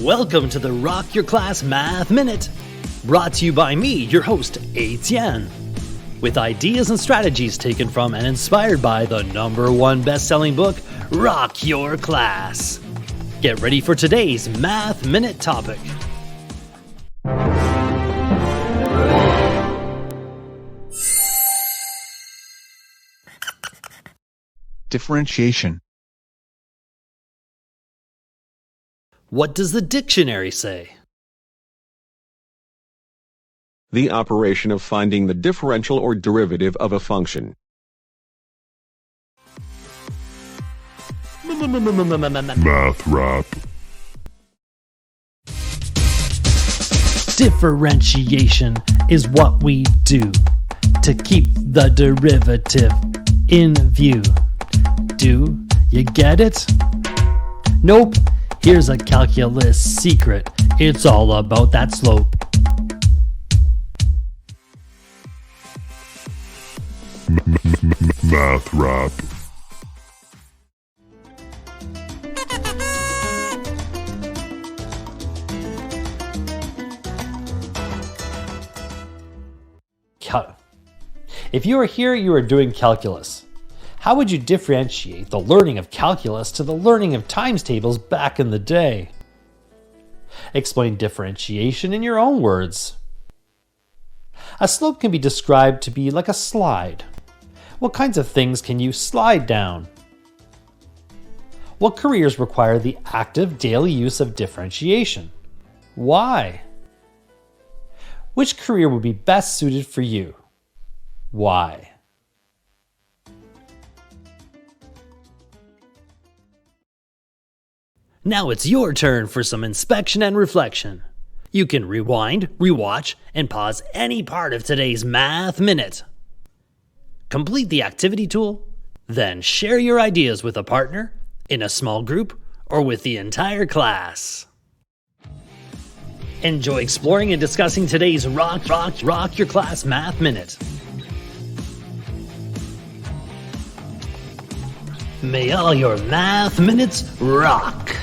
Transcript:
Welcome to the Rock Your Class Math Minute, brought to you by me, your host, Etienne, with ideas and strategies taken from and inspired by the #1 best-selling book, Rock Your Class. Get ready for today's Math Minute topic. Differentiation. What does the dictionary say? The operation of finding the differential or derivative of a function. Math rap. Differentiation is what we do to keep the derivative in view. Do you get it? Nope. Here's a calculus secret. It's all about that slope. Math rap. If you were here, you were doing calculus. How would you differentiate the learning of calculus to the learning of times tables back in the day? Explain differentiation in your own words. A slope can be described to be like a slide. What kinds of things can you slide down? What careers require the active daily use of differentiation? Why? Which career would be best suited for you? Why? Now it's your turn for some inspection and reflection. You can rewind, rewatch, and pause any part of today's Math Minute. Complete the activity tool, then share your ideas with a partner, in a small group, or with the entire class. Enjoy exploring and discussing today's Rock Your Class Math Minute. May all your math minutes rock!